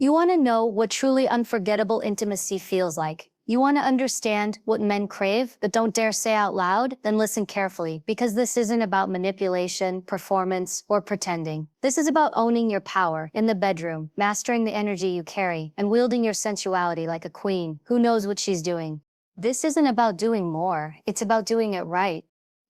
You want to know what truly unforgettable intimacy feels like. You want to understand what men crave but don't dare say out loud? Then listen carefully, because this isn't about manipulation, performance, or pretending. This is about owning your power in the bedroom, mastering the energy you carry, and wielding your sensuality like a queen who knows what she's doing. This isn't about doing more, it's about doing it right.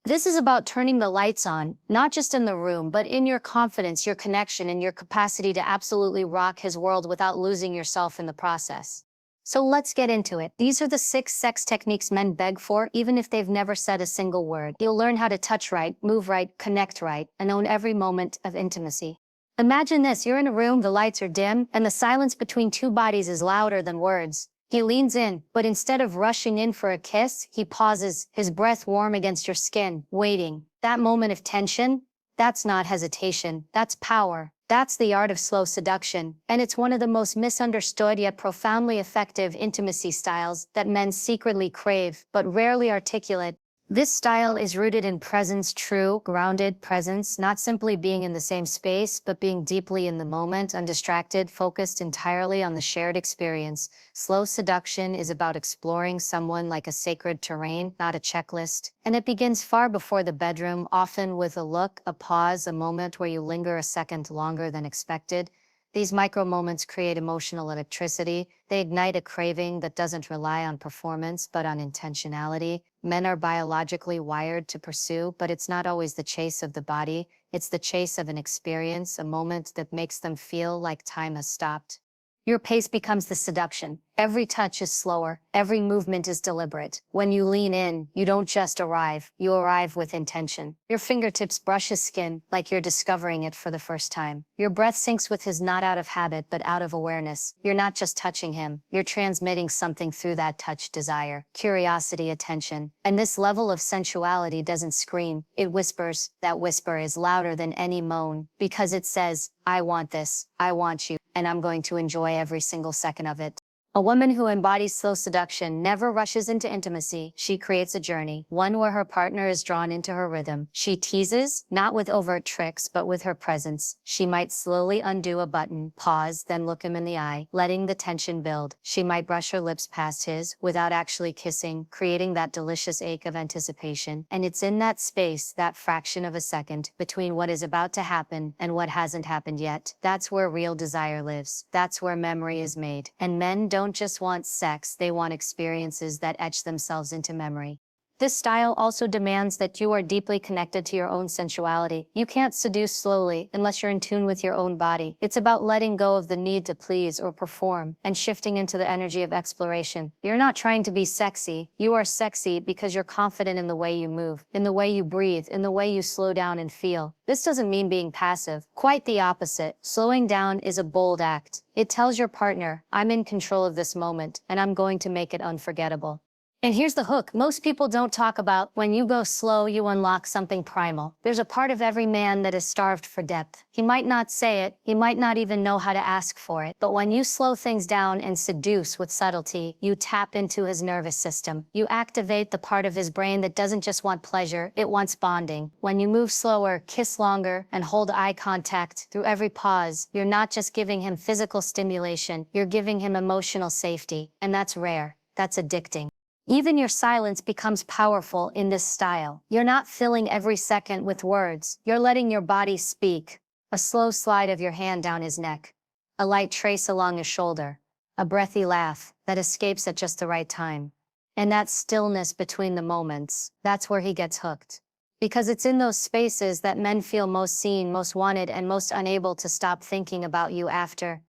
This is about turning the lights on, not just in the room, but in your confidence, your connection, and your capacity to absolutely rock his world without losing yourself in the process. So let's get into it. These are the 6 sex techniques men beg for, even if they've never said a single word. You'll learn how to touch right, move right, connect right, and own every moment of intimacy. Imagine this, you're in a room, the lights are dim, and the silence between two bodies is louder than words. He leans in, but instead of rushing in for a kiss, he pauses, his breath warm against your skin, waiting. That moment of tension, that's not hesitation, that's power. That's the art of slow seduction, and it's one of the most misunderstood yet profoundly effective intimacy styles that men secretly crave, but rarely articulate. This style is rooted in presence, true, grounded presence, not simply being in the same space, but being deeply in the moment, undistracted, focused entirely on the shared experience. Slow seduction is about exploring someone like a sacred terrain, not a checklist. And it begins far before the bedroom, often with a look, a pause, a moment where you linger a second longer than expected. These micro moments create emotional electricity. They ignite a craving that doesn't rely on performance, but on intentionality. Men are biologically wired to pursue, but it's not always the chase of the body. It's the chase of an experience, a moment that makes them feel like time has stopped. Your pace becomes the seduction. Every touch is slower. Every movement is deliberate. When you lean in, you don't just arrive, you arrive with intention. Your fingertips brush his skin like you're discovering it for the first time. Your breath syncs with his not out of habit, but out of awareness. You're not just touching him, you're transmitting something through that touch: desire, curiosity, attention. And this level of sensuality doesn't scream, it whispers. That whisper is louder than any moan, because it says, I want this, I want you, and I'm going to enjoy every single second of it. A woman who embodies slow seduction never rushes into intimacy. She creates a journey, one where her partner is drawn into her rhythm. She teases, not with overt tricks, but with her presence. She might slowly undo a button, pause, then look him in the eye, letting the tension build. She might brush her lips past his, without actually kissing, creating that delicious ache of anticipation. And it's in that space, that fraction of a second, between what is about to happen and what hasn't happened yet. That's where real desire lives. That's where memory is made. And men don't just want sex, they want experiences that etch themselves into memory. This style also demands that you are deeply connected to your own sensuality. You can't seduce slowly unless you're in tune with your own body. It's about letting go of the need to please or perform and shifting into the energy of exploration. You're not trying to be sexy. You are sexy because you're confident in the way you move, in the way you breathe, in the way you slow down and feel. This doesn't mean being passive. Quite the opposite. Slowing down is a bold act. It tells your partner, I'm in control of this moment, and I'm going to make it unforgettable. And here's the hook. Most people don't talk about when you go slow, you unlock something primal. There's a part of every man that is starved for depth. He might not say it, he might not even know how to ask for it, but when you slow things down and seduce with subtlety, you tap into his nervous system. You activate the part of his brain that doesn't just want pleasure, it wants bonding. When you move slower, kiss longer, and hold eye contact through every pause, you're not just giving him physical stimulation, you're giving him emotional safety. And that's rare. That's addicting. Even your silence becomes powerful in this style. You're not filling every second with words. You're letting your body speak. A slow slide of your hand down his neck. A light trace along his shoulder. A breathy laugh that escapes at just the right time. And that stillness between the moments, that's where he gets hooked. Because it's in those spaces that men feel most seen, most wanted, and most unable to stop thinking about you after.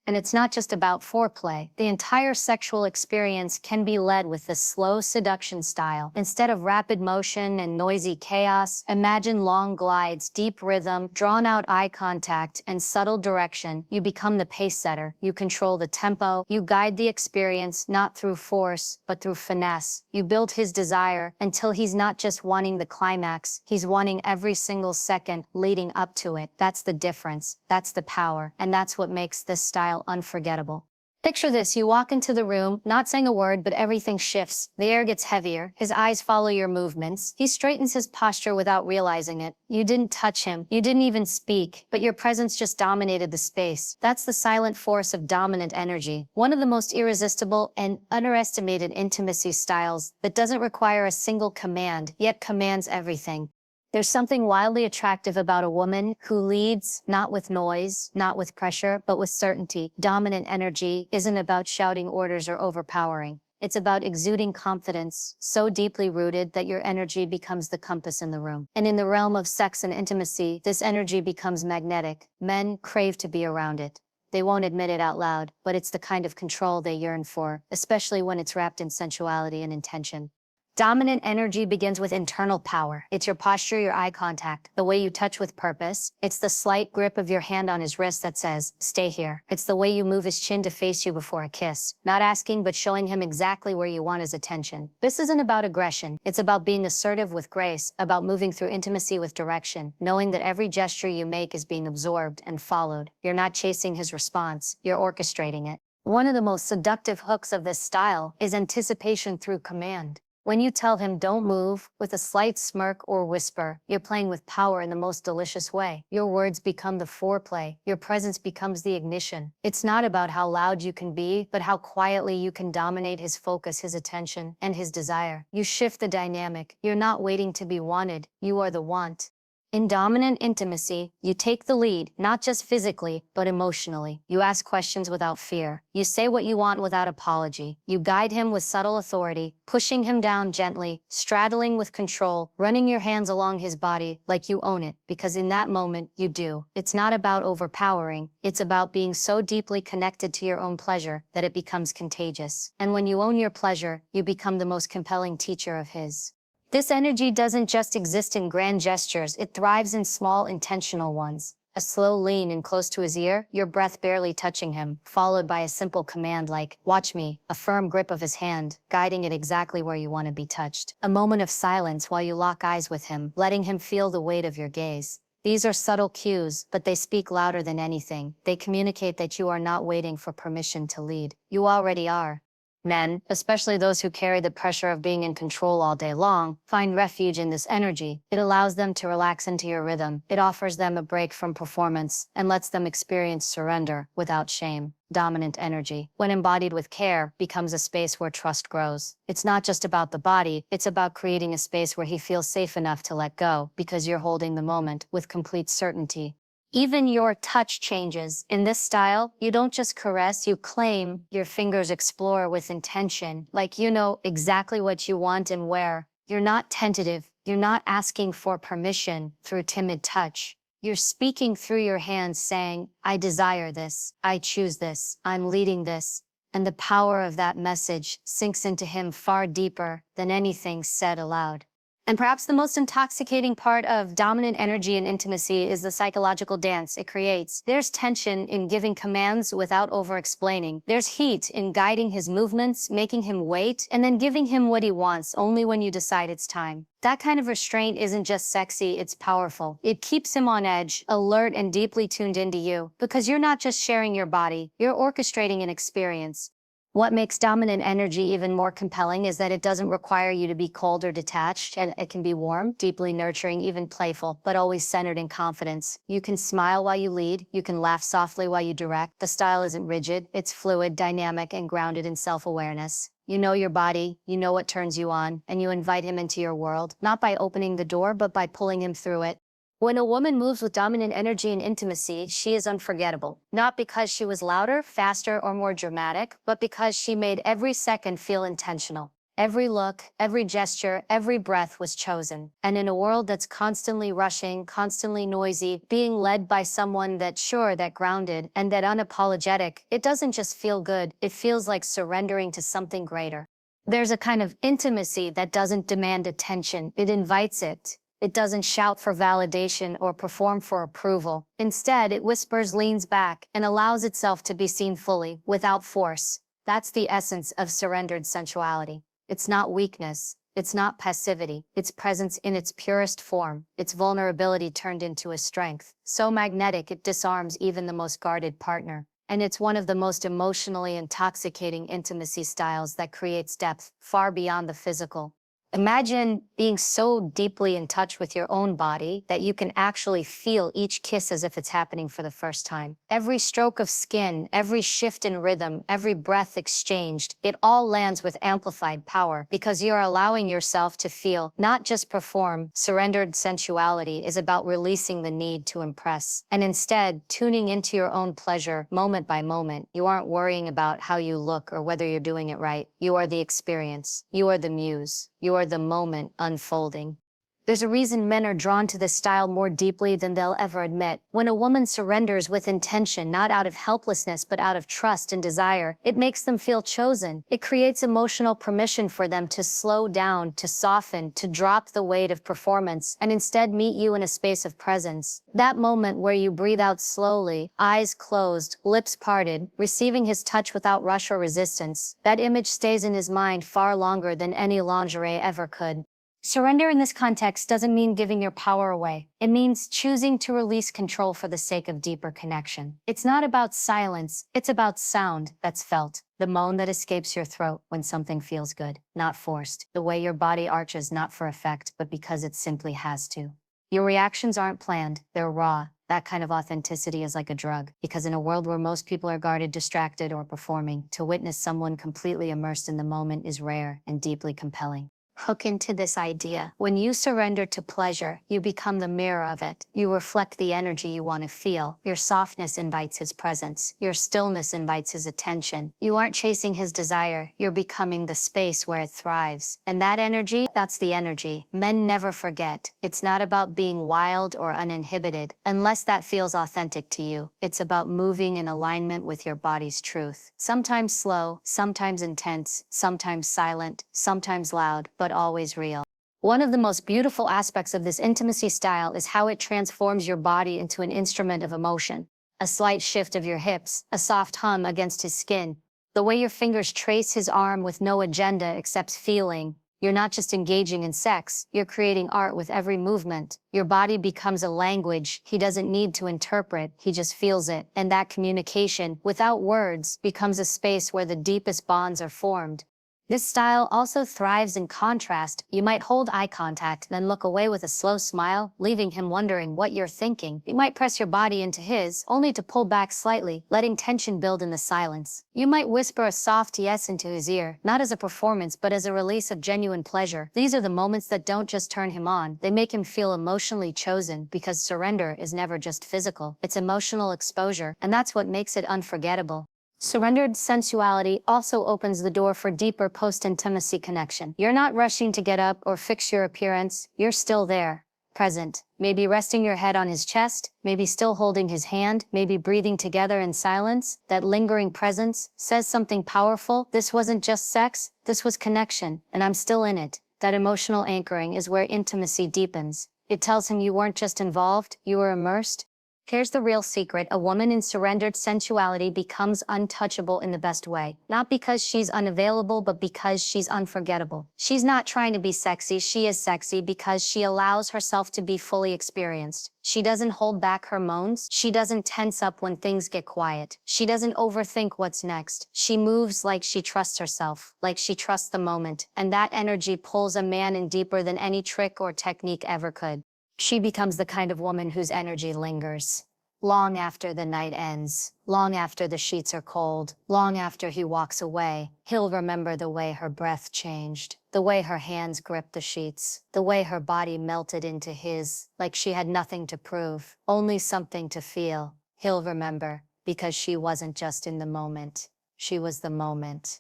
And it's not just about foreplay. The entire sexual experience can be led with the slow seduction style. Instead of rapid motion and noisy chaos, imagine long glides, deep rhythm, drawn-out eye contact, and subtle direction. You become the pace setter. You control the tempo. You guide the experience, not through force, but through finesse. You build his desire until he's not just wanting the climax, he's wanting every single second leading up to it. That's the difference. That's the power. And that's what makes this style unforgettable. Picture this, you walk into the room, not saying a word, but everything shifts. The air gets heavier, his eyes follow your movements. He straightens his posture without realizing it. You didn't touch him, you didn't even speak, but your presence just dominated the space. That's the silent force of dominant energy. One of the most irresistible and underestimated intimacy styles that doesn't require a single command, yet commands everything. There's something wildly attractive about a woman who leads, not with noise, not with pressure, but with certainty. Dominant energy isn't about shouting orders or overpowering. It's about exuding confidence, so deeply rooted that your energy becomes the compass in the room. And in the realm of sex and intimacy, this energy becomes magnetic. Men crave to be around it. They won't admit it out loud, but it's the kind of control they yearn for, especially when it's wrapped in sensuality and intention. Dominant energy begins with internal power. It's your posture, your eye contact, the way you touch with purpose. It's the slight grip of your hand on his wrist that says, stay here. It's the way you move his chin to face you before a kiss. Not asking, but showing him exactly where you want his attention. This isn't about aggression. It's about being assertive with grace, about moving through intimacy with direction, knowing that every gesture you make is being absorbed and followed. You're not chasing his response, you're orchestrating it. One of the most seductive hooks of this style is anticipation through command. When you tell him don't move, with a slight smirk or whisper, you're playing with power in the most delicious way. Your words become the foreplay. Your presence becomes the ignition. It's not about how loud you can be, but how quietly you can dominate his focus, his attention, and his desire. You shift the dynamic. You're not waiting to be wanted. You are the want. In dominant intimacy, you take the lead, not just physically, but emotionally. You ask questions without fear. You say what you want without apology. You guide him with subtle authority, pushing him down gently, straddling with control, running your hands along his body like you own it, because in that moment, you do. It's not about overpowering. It's about being so deeply connected to your own pleasure that it becomes contagious. And when you own your pleasure, you become the most compelling teacher of his. This energy doesn't just exist in grand gestures, it thrives in small, intentional ones. A slow lean in close to his ear, your breath barely touching him, followed by a simple command like, watch me, a firm grip of his hand, guiding it exactly where you want to be touched. A moment of silence while you lock eyes with him, letting him feel the weight of your gaze. These are subtle cues, but they speak louder than anything. They communicate that you are not waiting for permission to lead. You already are. Men, especially those who carry the pressure of being in control all day long, find refuge in this energy. It allows them to relax into your rhythm. It offers them a break from performance and lets them experience surrender without shame. Dominant energy, when embodied with care, becomes a space where trust grows. It's not just about the body, it's about creating a space where he feels safe enough to let go, because you're holding the moment with complete certainty. Even your touch changes. In this style, you don't just caress, you claim. Your fingers explore with intention, like you know exactly what you want and where. You're not tentative. You're not asking for permission through timid touch. You're speaking through your hands saying, I desire this, I choose this, I'm leading this. And the power of that message sinks into him far deeper than anything said aloud. And perhaps the most intoxicating part of dominant energy and intimacy is the psychological dance it creates. There's tension in giving commands without over-explaining. There's heat in guiding his movements, making him wait, and then giving him what he wants only when you decide it's time. That kind of restraint isn't just sexy, it's powerful. It keeps him on edge, alert and deeply tuned into you, because you're not just sharing your body, you're orchestrating an experience. What makes dominant energy even more compelling is that it doesn't require you to be cold or detached, and it can be warm, deeply nurturing, even playful, but always centered in confidence. You can smile while you lead, you can laugh softly while you direct. The style isn't rigid, it's fluid, dynamic, and grounded in self-awareness. You know your body, you know what turns you on, and you invite him into your world, not by opening the door, but by pulling him through it. When a woman moves with dominant energy and intimacy, she is unforgettable. Not because she was louder, faster, or more dramatic, but because she made every second feel intentional. Every look, every gesture, every breath was chosen. And in a world that's constantly rushing, constantly noisy, being led by someone that's sure, that grounded, and that unapologetic, it doesn't just feel good, it feels like surrendering to something greater. There's a kind of intimacy that doesn't demand attention, it invites it. It doesn't shout for validation or perform for approval. Instead, it whispers, leans back, and allows itself to be seen fully, without force. That's the essence of surrendered sensuality. It's not weakness. It's not passivity. It's presence in its purest form. It's vulnerability turned into a strength. So magnetic it disarms even the most guarded partner. And it's one of the most emotionally intoxicating intimacy styles that creates depth far beyond the physical. Imagine being so deeply in touch with your own body that you can actually feel each kiss as if it's happening for the first time. Every stroke of skin, every shift in rhythm, every breath exchanged, it all lands with amplified power because you're allowing yourself to feel, not just perform. Surrendered sensuality is about releasing the need to impress and instead tuning into your own pleasure moment by moment. You aren't worrying about how you look or whether you're doing it right. You are the experience. You are the muse. You are the moment unfolding. There's a reason men are drawn to this style more deeply than they'll ever admit. When a woman surrenders with intention, not out of helplessness, but out of trust and desire, it makes them feel chosen. It creates emotional permission for them to slow down, to soften, to drop the weight of performance, and instead meet you in a space of presence. That moment where you breathe out slowly, eyes closed, lips parted, receiving his touch without rush or resistance, that image stays in his mind far longer than any lingerie ever could. Surrender in this context doesn't mean giving your power away. It means choosing to release control for the sake of deeper connection. It's not about silence, it's about sound that's felt. The moan that escapes your throat when something feels good, not forced. The way your body arches not for effect, but because it simply has to. Your reactions aren't planned, they're raw. That kind of authenticity is like a drug, because in a world where most people are guarded, distracted, or performing, to witness someone completely immersed in the moment is rare and deeply compelling. Hook into this idea. When you surrender to pleasure, you become the mirror of it. You reflect the energy you want to feel. Your softness invites his presence. Your stillness invites his attention. You aren't chasing his desire. You're becoming the space where it thrives. And that energy, that's the energy men never forget. It's not about being wild or uninhibited, unless that feels authentic to you. It's about moving in alignment with your body's truth. Sometimes slow, sometimes intense, sometimes silent, sometimes loud, but always real. One of the most beautiful aspects of this intimacy style is how it transforms your body into an instrument of emotion. A slight shift of your hips, a soft hum against his skin, the way your fingers trace his arm with no agenda except feeling. You're not just engaging in sex, you're creating art with every movement. Your body becomes a language he doesn't need to interpret, he just feels it. And that communication, without words, becomes a space where the deepest bonds are formed. This style also thrives in contrast. You might hold eye contact, then look away with a slow smile, leaving him wondering what you're thinking. You might press your body into his, only to pull back slightly, letting tension build in the silence. You might whisper a soft yes into his ear, not as a performance but as a release of genuine pleasure. These are the moments that don't just turn him on, they make him feel emotionally chosen, because surrender is never just physical, it's emotional exposure, and that's what makes it unforgettable. Surrendered sensuality also opens the door for deeper post-intimacy connection. You're not rushing to get up or fix your appearance, you're still there, present. Maybe resting your head on his chest, maybe still holding his hand, maybe breathing together in silence. That lingering presence says something powerful. This wasn't just sex, this was connection, and I'm still in it. That emotional anchoring is where intimacy deepens. It tells him you weren't just involved, you were immersed. Here's the real secret. A woman in surrendered sensuality becomes untouchable in the best way. Not because she's unavailable, but because she's unforgettable. She's not trying to be sexy, she is sexy because she allows herself to be fully experienced. She doesn't hold back her moans. She doesn't tense up when things get quiet. She doesn't overthink what's next. She moves like she trusts herself, like she trusts the moment. And that energy pulls a man in deeper than any trick or technique ever could. She becomes the kind of woman whose energy lingers. Long after the night ends, long after the sheets are cold, long after he walks away, he'll remember the way her breath changed, the way her hands gripped the sheets, the way her body melted into his, like she had nothing to prove, only something to feel. He'll remember, because she wasn't just in the moment, she was the moment.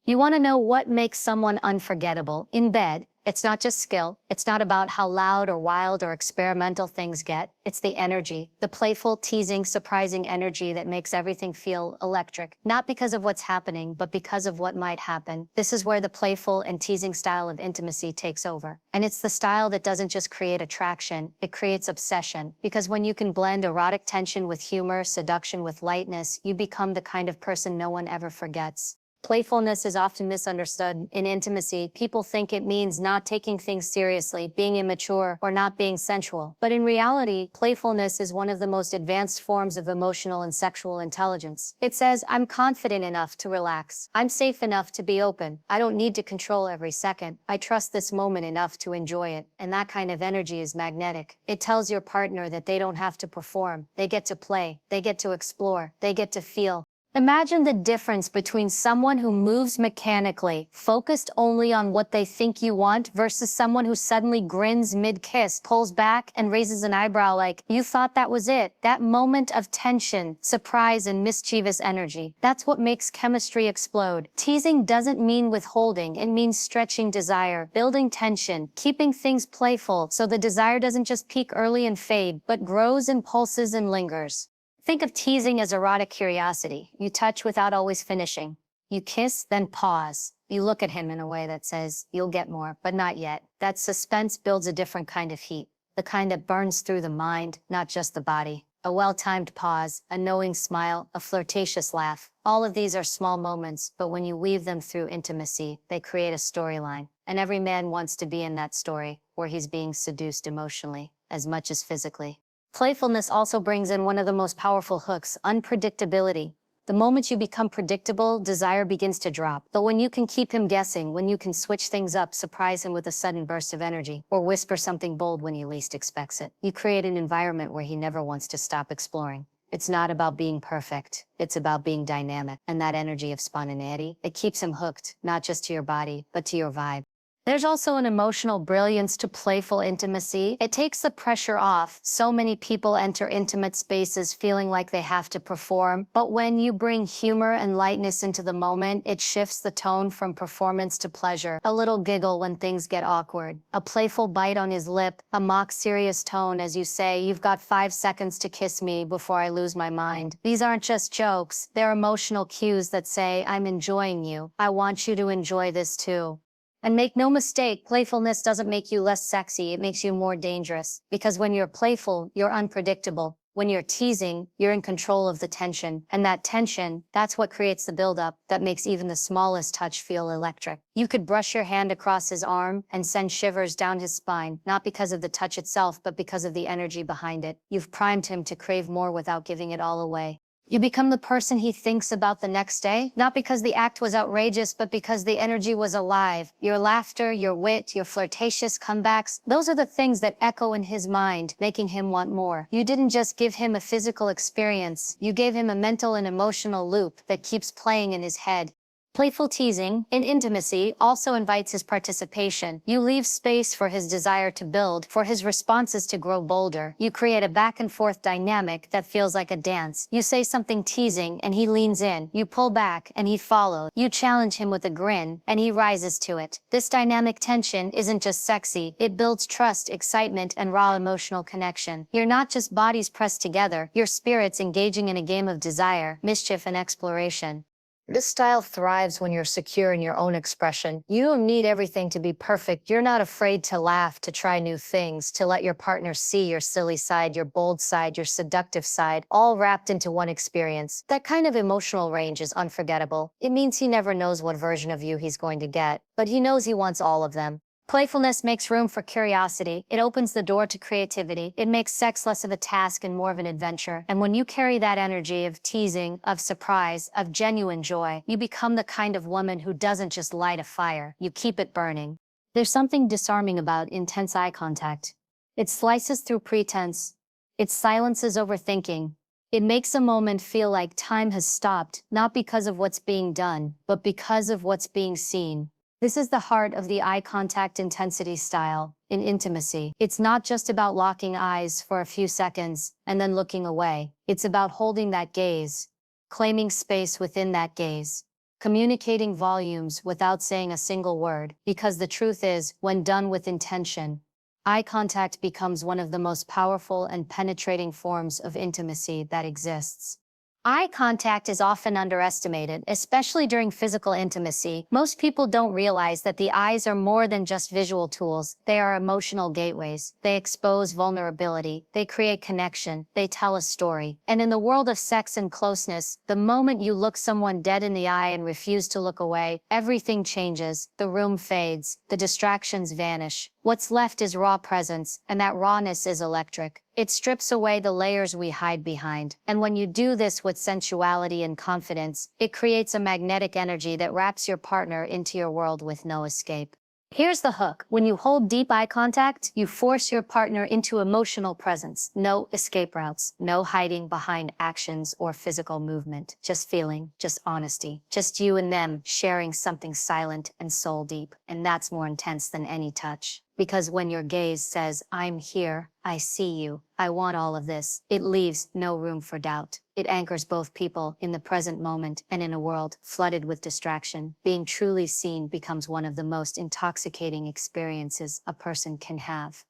You want to know what makes someone unforgettable? In bed, it's not just skill. It's not about how loud or wild or experimental things get. It's the energy, the playful, teasing, surprising energy that makes everything feel electric. Not because of what's happening, but because of what might happen. This is where the playful and teasing style of intimacy takes over. And it's the style that doesn't just create attraction, it creates obsession. Because when you can blend erotic tension with humor, seduction with lightness, you become the kind of person no one ever forgets. Playfulness is often misunderstood. In intimacy, people think it means not taking things seriously, being immature, or not being sensual. But in reality, playfulness is one of the most advanced forms of emotional and sexual intelligence. It says, I'm confident enough to relax. I'm safe enough to be open. I don't need to control every second. I trust this moment enough to enjoy it. And that kind of energy is magnetic. It tells your partner that they don't have to perform. They get to play. They get to explore. They get to feel. Imagine the difference between someone who moves mechanically, focused only on what they think you want, versus someone who suddenly grins mid-kiss, pulls back, and raises an eyebrow like, you thought that was it. That moment of tension, surprise, and mischievous energy. That's what makes chemistry explode. Teasing doesn't mean withholding. It means stretching desire, building tension, keeping things playful so the desire doesn't just peak early and fade, but grows, impulses, and lingers. Think of teasing as erotic curiosity. You touch without always finishing. You kiss, then pause. You look at him in a way that says, you'll get more, but not yet. That suspense builds a different kind of heat, the kind that burns through the mind, not just the body. A well-timed pause, a knowing smile, a flirtatious laugh. All of these are small moments, but when you weave them through intimacy, they create a storyline. And every man wants to be in that story, where he's being seduced emotionally, as much as physically. Playfulness also brings in one of the most powerful hooks, unpredictability. The moment you become predictable, desire begins to drop. But when you can keep him guessing, when you can switch things up, surprise him with a sudden burst of energy, or whisper something bold when he least expects it, you create an environment where he never wants to stop exploring. It's not about being perfect. It's about being dynamic. And that energy of spontaneity, it keeps him hooked, not just to your body, but to your vibe. There's also an emotional brilliance to playful intimacy. It takes the pressure off. So many people enter intimate spaces feeling like they have to perform, but when you bring humor and lightness into the moment, it shifts the tone from performance to pleasure. A little giggle when things get awkward, a playful bite on his lip, a mock serious tone as you say, you've got 5 seconds to kiss me before I lose my mind. These aren't just jokes, they're emotional cues that say, I'm enjoying you. I want you to enjoy this too. And make no mistake, playfulness doesn't make you less sexy, it makes you more dangerous. Because when you're playful, you're unpredictable. When you're teasing, you're in control of the tension. And that tension, that's what creates the buildup that makes even the smallest touch feel electric. You could brush your hand across his arm and send shivers down his spine, not because of the touch itself, but because of the energy behind it. You've primed him to crave more without giving it all away. You become the person he thinks about the next day, not because the act was outrageous, but because the energy was alive. Your laughter, your wit, your flirtatious comebacks, those are the things that echo in his mind, making him want more. You didn't just give him a physical experience, you gave him a mental and emotional loop that keeps playing in his head. Playful teasing, in intimacy, also invites his participation. You leave space for his desire to build, for his responses to grow bolder. You create a back-and-forth dynamic that feels like a dance. You say something teasing, and he leans in. You pull back, and he follows. You challenge him with a grin, and he rises to it. This dynamic tension isn't just sexy, it builds trust, excitement, and raw emotional connection. You're not just bodies pressed together, you're spirits engaging in a game of desire, mischief, and exploration. This style thrives when you're secure in your own expression. You don't need everything to be perfect. You're not afraid to laugh, to try new things, to let your partner see your silly side, your bold side, your seductive side, all wrapped into one experience. That kind of emotional range is unforgettable. It means he never knows what version of you he's going to get, but he knows he wants all of them. Playfulness makes room for curiosity. It opens the door to creativity. It makes sex less of a task and more of an adventure. And when you carry that energy of teasing, of surprise, of genuine joy, you become the kind of woman who doesn't just light a fire, you keep it burning. There's something disarming about intense eye contact. It slices through pretense. It silences overthinking. It makes a moment feel like time has stopped, not because of what's being done, but because of what's being seen. This is the heart of the eye contact intensity style in intimacy. It's not just about locking eyes for a few seconds and then looking away. It's about holding that gaze, claiming space within that gaze, communicating volumes without saying a single word. Because the truth is, when done with intention, eye contact becomes one of the most powerful and penetrating forms of intimacy that exists. Eye contact is often underestimated, especially during physical intimacy. Most people don't realize that the eyes are more than just visual tools. They are emotional gateways. They expose vulnerability. They create connection. They tell a story. And in the world of sex and closeness, the moment you look someone dead in the eye and refuse to look away, everything changes. The room fades. The distractions vanish. What's left is raw presence, and that rawness is electric. It strips away the layers we hide behind. And when you do this with sensuality and confidence, it creates a magnetic energy that wraps your partner into your world with no escape. Here's the hook. When you hold deep eye contact, you force your partner into emotional presence. No escape routes, no hiding behind actions or physical movement. Just feeling, just honesty. Just you and them sharing something silent and soul deep. And that's more intense than any touch. Because when your gaze says, I'm here, I see you, I want all of this, it leaves no room for doubt. It anchors both people in the present moment, and in a world flooded with distraction, being truly seen becomes one of the most intoxicating experiences a person can have.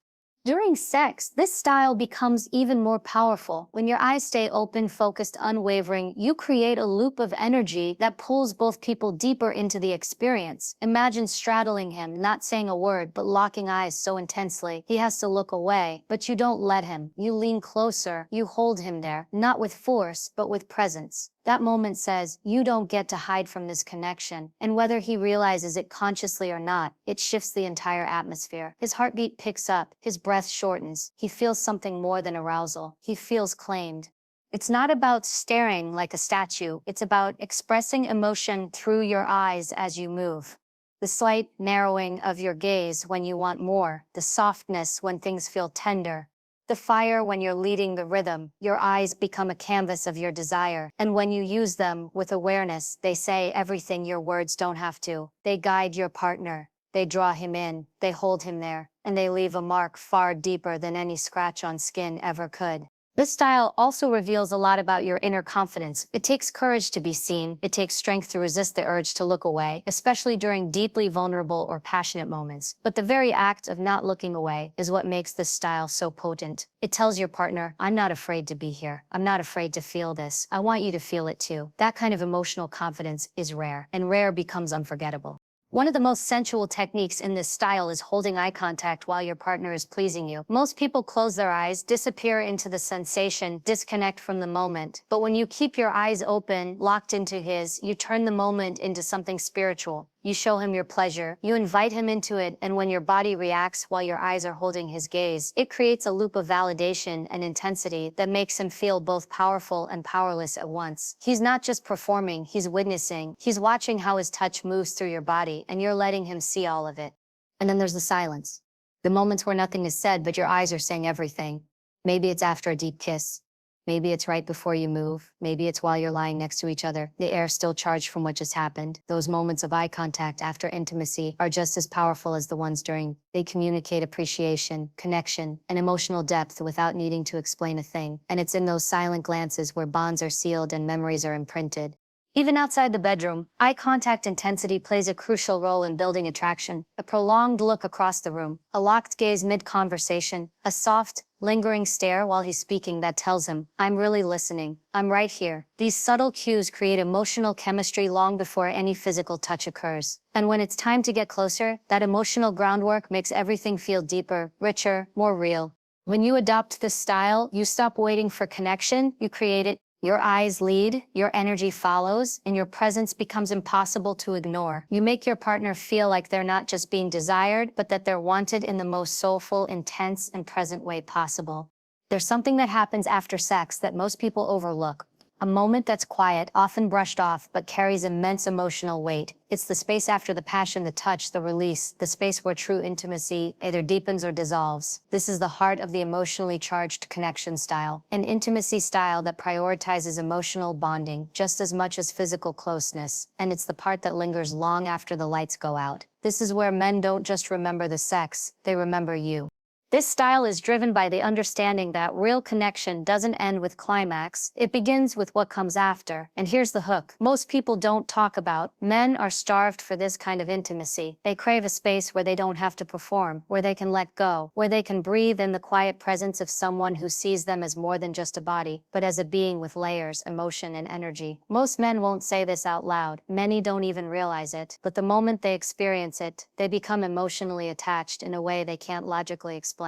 During sex, this style becomes even more powerful. When your eyes stay open, focused, unwavering, you create a loop of energy that pulls both people deeper into the experience. Imagine straddling him, not saying a word, but locking eyes so intensely he has to look away. But you don't let him. You lean closer. You hold him there, not with force, but with presence. That moment says, you don't get to hide from this connection. And whether he realizes it consciously or not, it shifts the entire atmosphere. His heartbeat picks up, his breath shortens. He feels something more than arousal. He feels claimed. It's not about staring like a statue. It's about expressing emotion through your eyes as you move. The slight narrowing of your gaze when you want more, the softness when things feel tender, the fire when you're leading the rhythm. Your eyes become a canvas of your desire, and when you use them with awareness, they say everything your words don't have to. They guide your partner, they draw him in, they hold him there, and they leave a mark far deeper than any scratch on skin ever could. This style also reveals a lot about your inner confidence. It takes courage to be seen. It takes strength to resist the urge to look away, especially during deeply vulnerable or passionate moments. But the very act of not looking away is what makes this style so potent. It tells your partner, I'm not afraid to be here. I'm not afraid to feel this. I want you to feel it too. That kind of emotional confidence is rare, and rare becomes unforgettable. One of the most sensual techniques in this style is holding eye contact while your partner is pleasing you. Most people close their eyes, disappear into the sensation, disconnect from the moment. But when you keep your eyes open, locked into his, you turn the moment into something spiritual. You show him your pleasure, you invite him into it, and when your body reacts while your eyes are holding his gaze, it creates a loop of validation and intensity that makes him feel both powerful and powerless at once. He's not just performing, he's witnessing. He's watching how his touch moves through your body, and you're letting him see all of it. And then there's the silence. The moments where nothing is said, but your eyes are saying everything. Maybe it's after a deep kiss. Maybe it's right before you move. Maybe it's while you're lying next to each other. The air's still charged from what just happened. Those moments of eye contact after intimacy are just as powerful as the ones during. They communicate appreciation, connection, and emotional depth without needing to explain a thing. And it's in those silent glances where bonds are sealed and memories are imprinted. Even outside the bedroom, eye contact intensity plays a crucial role in building attraction. A prolonged look across the room, a locked gaze mid-conversation, a soft, lingering stare while he's speaking that tells him, I'm really listening, I'm right here. These subtle cues create emotional chemistry long before any physical touch occurs. And when it's time to get closer, that emotional groundwork makes everything feel deeper, richer, more real. When you adopt this style, you stop waiting for connection, you create it. Your eyes lead, your energy follows, and your presence becomes impossible to ignore. You make your partner feel like they're not just being desired, but that they're wanted in the most soulful, intense, and present way possible. There's something that happens after sex that most people overlook. A moment that's quiet, often brushed off, but carries immense emotional weight. It's the space after the passion, the touch, the release, the space where true intimacy either deepens or dissolves. This is the heart of the emotionally charged connection style, an intimacy style that prioritizes emotional bonding just as much as physical closeness, and it's the part that lingers long after the lights go out. This is where men don't just remember the sex, they remember you. This style is driven by the understanding that real connection doesn't end with climax, it begins with what comes after. And here's the hook. Most people don't talk about. Men are starved for this kind of intimacy. They crave a space where they don't have to perform, where they can let go, where they can breathe in the quiet presence of someone who sees them as more than just a body, but as a being with layers, emotion, and energy. Most men won't say this out loud. Many don't even realize it. But the moment they experience it, they become emotionally attached in a way they can't logically explain.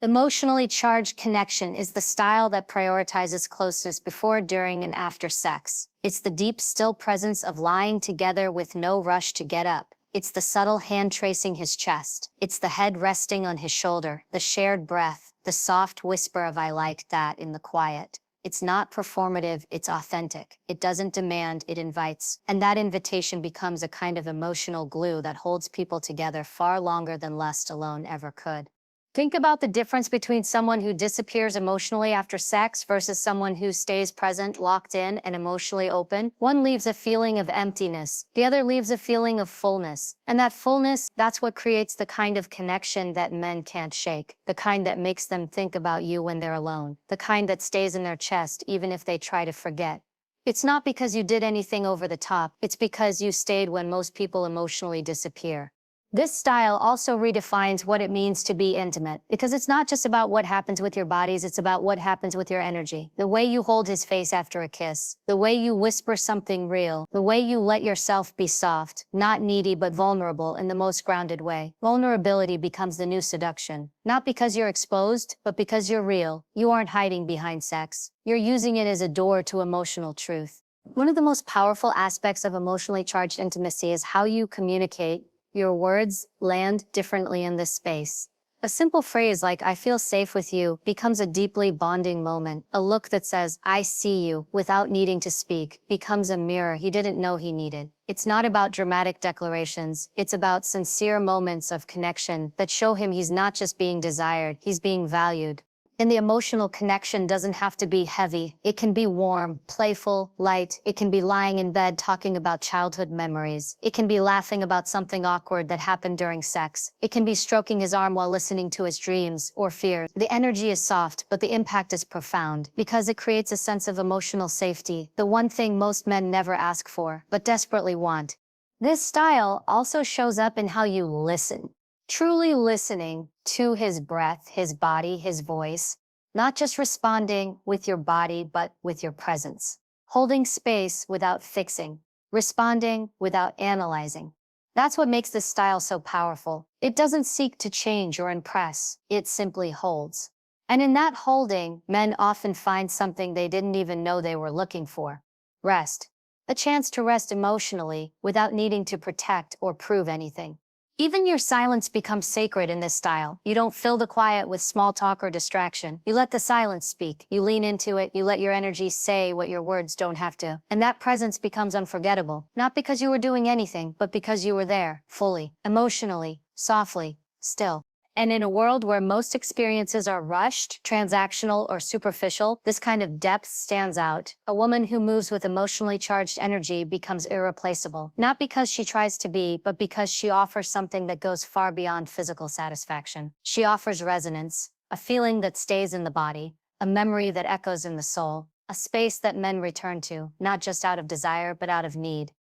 Emotionally charged connection is the style that prioritizes closeness before, during, and after sex. It's the deep, still presence of lying together with no rush to get up. It's the subtle hand tracing his chest. It's the head resting on his shoulder, the shared breath, the soft whisper of "I like that" in the quiet. It's not performative, it's authentic. It doesn't demand, it invites. And that invitation becomes a kind of emotional glue that holds people together far longer than lust alone ever could. Think about the difference between someone who disappears emotionally after sex versus someone who stays present, locked in, and emotionally open. One leaves a feeling of emptiness. The other leaves a feeling of fullness. And that fullness, that's what creates the kind of connection that men can't shake. The kind that makes them think about you when they're alone. The kind that stays in their chest even if they try to forget. It's not because you did anything over the top. It's because you stayed when most people emotionally disappear. This style also redefines what it means to be intimate, because it's not just about what happens with your bodies, it's about what happens with your energy. The way you hold his face after a kiss, the way you whisper something real, the way you let yourself be soft, not needy but vulnerable in the most grounded way. Vulnerability becomes the new seduction. Not because you're exposed, but because you're real. You aren't hiding behind sex. You're using it as a door to emotional truth. One of the most powerful aspects of emotionally charged intimacy is how you communicate. Your words land differently in this space. A simple phrase like "I feel safe with you" becomes a deeply bonding moment. A look that says "I see you" without needing to speak becomes a mirror he didn't know he needed. It's not about dramatic declarations. It's about sincere moments of connection that show him he's not just being desired, he's being valued. And the emotional connection doesn't have to be heavy. It can be warm, playful, light. It can be lying in bed talking about childhood memories. It can be laughing about something awkward that happened during sex. It can be stroking his arm while listening to his dreams or fears. The energy is soft, but the impact is profound because it creates a sense of emotional safety, the one thing most men never ask for, but desperately want. This style also shows up in how you listen. Truly listening to his breath, his body, his voice, not just responding with your body, but with your presence. Holding space without fixing, responding without analyzing. That's what makes this style so powerful. It doesn't seek to change or impress, it simply holds. And in that holding, men often find something they didn't even know they were looking for. Rest. A chance to rest emotionally without needing to protect or prove anything. Even your silence becomes sacred in this style. You don't fill the quiet with small talk or distraction. You let the silence speak. You lean into it. You let your energy say what your words don't have to. And that presence becomes unforgettable. Not because you were doing anything, but because you were there, fully, emotionally, softly, still. And in a world where most experiences are rushed, transactional, or superficial, this kind of depth stands out. A woman who moves with emotionally charged energy becomes irreplaceable, not because she tries to be, but because she offers something that goes far beyond physical satisfaction. She offers resonance, a feeling that stays in the body, a memory that echoes in the soul, a space that men return to, not just out of desire, but out of need.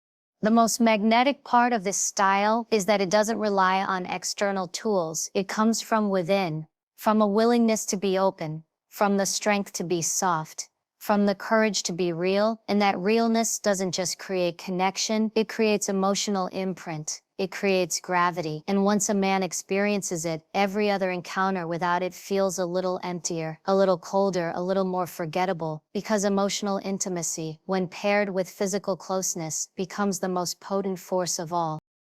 The most magnetic part of this style is that it doesn't rely on external tools. It comes from within, from a willingness to be open, from the strength to be soft, from the courage to be real. And that realness doesn't just create connection, it creates emotional imprint. It creates gravity. And once a man experiences it, every other encounter without it feels a little emptier, a little colder, a little more forgettable, because emotional intimacy, when paired with physical closeness, becomes the most potent force of all.